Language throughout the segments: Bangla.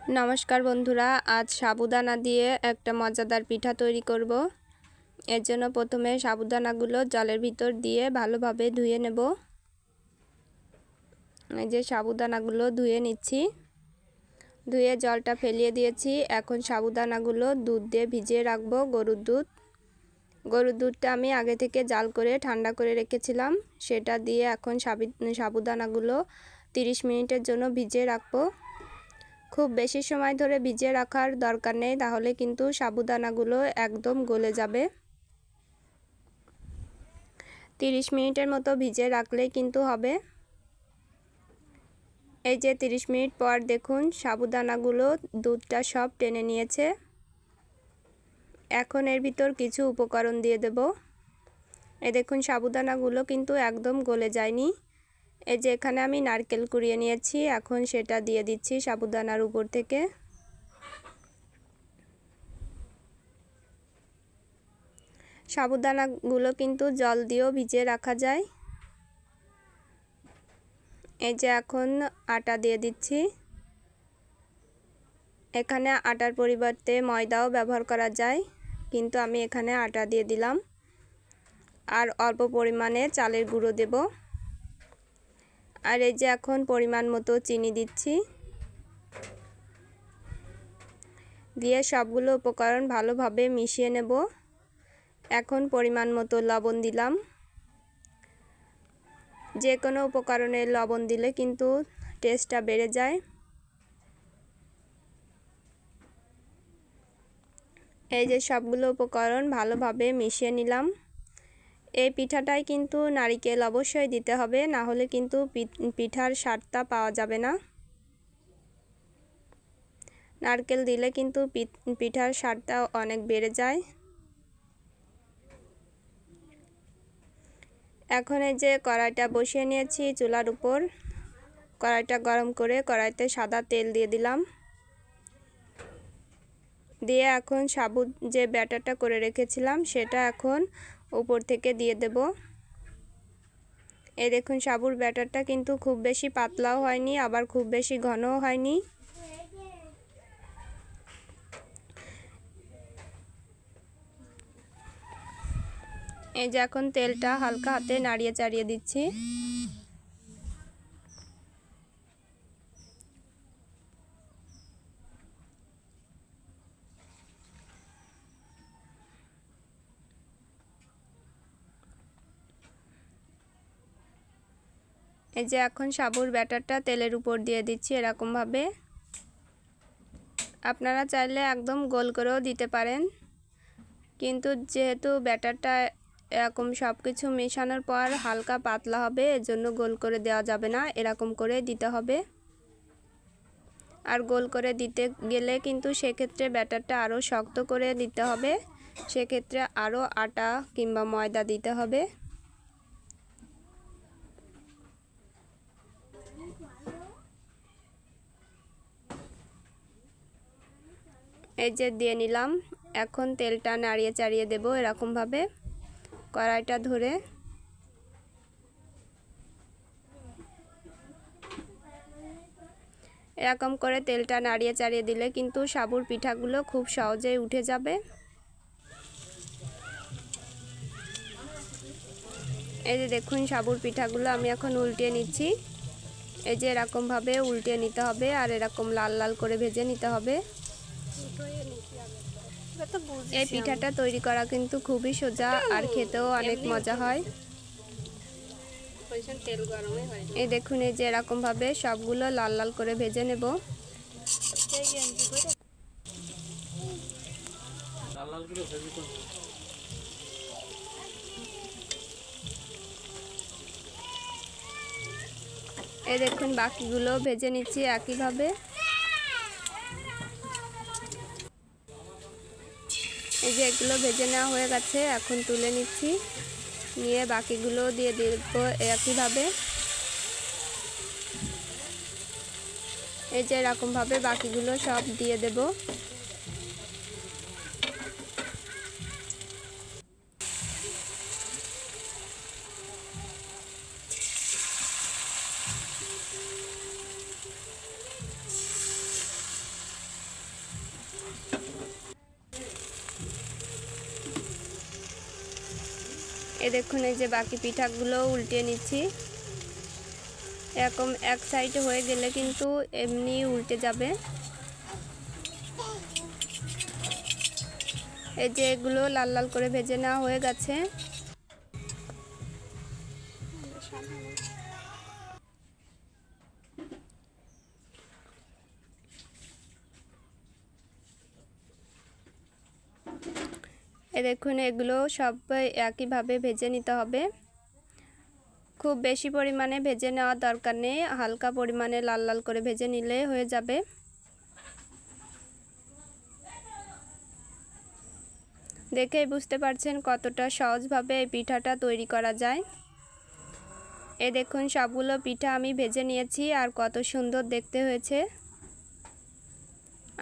नमस्कार बंधुरा आज साबुदाना दिए एक मजादार पिठा तैरी करब। एर जन्य प्रथमे साबुदानागुलो जलेर भितर दिए भालोभाबे धुए नेब। এই যে সাবুদানাগুলো ধুয়ে নিচ্ছি। ধুয়ে জলটা ফেলিয়ে দিয়েছি। এখন সাবুদানাগুলো দুধ দিয়ে ভিজিয়ে রাখবো। গরুর দুধটা আমি আগে থেকে জাল করে ঠান্ডা করে রেখেছিলাম। সেটা দিয়ে এখন সাবুদানাগুলো 30 মিনিটের জন্য ভিজিয়ে রাখবো। খুব বেশি সময় ধরে ভিজিয়ে রাখার দরকার নেই, তাহলে কিন্তু সাবুদানাগুলো একদম গলে যাবে। 30 মিনিটের মতো ভিজিয়ে রাখলেই কিন্তু হবে। এই যে 30 মিনিট পর দেখুন সাবুদানাগুলো দুধটা সব টেনে নিয়েছে। এখন এর ভিতর কিছু উপকরণ দিয়ে দেব। এই দেখুন সাবুদানাগুলো কিন্তু একদম গলে যায়নি। এই যে এখানে আমি নারকেল কুড়িয়ে নিয়েছি, এখন সেটা দিয়ে দিচ্ছি সাবুদানার উপর থেকে। সাবুদানাগুলো কিন্তু জল দিয়েও ভিজিয়ে রাখা যায়। এই যে এখন আটা দিয়ে দিচ্ছি। এখানে আটার পরিবর্তে ময়দাও ব্যবহার করা যায়, কিন্তু আমি এখানে আটা দিয়ে দিলাম। আর অল্প পরিমাণে চালের গুঁড়ো দেব। আর এই যে এখন পরিমাণ মতো চিনি দিচ্ছি। দিয়ে সবগুলো উপকরণ ভালোভাবে মিশিয়ে নেব। এখন পরিমাণ মতো লবণ দিলাম। যে কোনো উপকরণে লবণ দিলে কিন্তু টেস্টটা বেড়ে যায়। এই যে সবগুলো উপকরণ ভালোভাবে মিশিয়ে নিলাম। এই পিঠাটায় কিন্তু নারকেল অবশ্যই দিতে হবে, না হলে কিন্তু পিঠার স্বাদটা পাওয়া যাবে না। নারকেল দিলে কিন্তু পিঠার স্বাদটা অনেক বেড়ে যায়। এখন এই যে কড়াইটা বসিয়ে নিয়েছি চুলার উপর। কড়াইটা গরম করে কড়াইতে সাদা তেল দিয়ে দিলাম। দিয়ে এখন সাবুত যে ব্যাটারটা করে রেখেছিলাম সেটা এখন উপর থেকে দিয়ে দেব। এই দেখুন সাবুর ব্যাটারটা কিন্তু খুব বেশি পাতলাও হয়নি, আবার খুব বেশি ঘনও হয়নি। এই যে এখন তেলটা হালকা হাতে নাড়িয়ে চাড়িয়ে দিচ্ছি। এই যে এখন সাবুর ব্যাটারটা তেলের উপর দিয়ে দিচ্ছি এরকম ভাবে। আপনারা চাইলে একদম গোল করেও দিতে পারেন, কিন্তু যেহেতু ব্যাটারটা এরকম সব কিছু মেশানোর পর হালকা পাতলা হবে, এজন্য গোল করে দেওয়া যাবে না, এরকম করে দিতে হবে। আর গোল করে দিতে গেলে কিন্তু সেক্ষেত্রে ব্যাটারটা আরও শক্ত করে দিতে হবে, সেক্ষেত্রে আরও আটা কিংবা ময়দা দিতে হবে। এই যে দিয়ে নিলাম। এখন তেলটা নাড়িয়ে চাড়িয়ে দেব এরকম ভাবে কড়াইটা ধরে। এরকম করে তেলটা নাড়িয়ে চাড়িয়ে দিলে কিন্তু সাবুর পিঠাগুলো খুব সহজেই উঠে যাবে। এই যে দেখুন সাবুর পিঠাগুলো আমি এখন উল্টিয়ে নিচ্ছি। এই যে এরকম ভাবে উল্টিয়ে নিতে হবে আর এরকম লাল লাল করে ভেজে নিতে হবে। এই পিঠাটা তৈরি করা কিন্তু খুবই সোজা আর খেতেও অনেক মজা হয়। এই দেখুন এই যে এরকম ভাবে সবগুলো লাল লাল করে ভেজে নেব। এই দেখুন বাকিগুলো ভেজে নিচ্ছি একইভাবে। এই যে এগুলো ভেজে নেওয়া হয়ে গেছে, এখন তুলে নিচ্ছি। নিয়ে বাকিগুলো দিয়ে দেব একইভাবে। এই যে এরকম ভাবে বাকিগুলো সব দিয়ে দেব। এ দেখুন এই যে বাকি পিঠাগুলো উল্টে নিচ্ছি। এরকম এক সাইডে হয়ে গেলে কিন্তু এমনি উল্টে যাবে। এই যে এগুলো লাল লাল করে ভেজে নেওয়া হয়ে গেছে। এই দেখুন এগুলো সব একইভাবে ভেজে নিতে হবে। খুব বেশি পরিমাণে ভেজে নেওয়ার দরকার নেই, হালকা পরিমাণে লাল লাল করে ভেজে নিলে হয়ে যাবে। দেখেই বুঝতে পারছেন কতটা সহজভাবে এই পিঠাটা তৈরি করা যায়। এই দেখুন সবগুলো পিঠা আমি ভেজে নিয়েছি, আর কত সুন্দর দেখতে হয়েছে,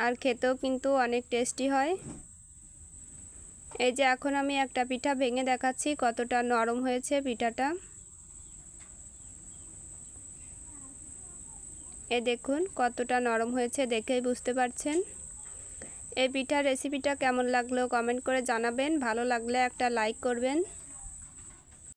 আর খেতেও কিন্তু অনেক টেস্টি হয়। এই যে এখন আমি একটা পিঠা ভেঙে দেখাচ্ছি কতটা নরম হয়েছে পিঠাটা। এই দেখুন কতটা নরম হয়েছে, দেখেই বুঝতে পারছেন। এই পিঠার রেসিপিটা কেমন লাগলো কমেন্ট করে জানাবেন। ভালো লাগলে একটা লাইক করবেন।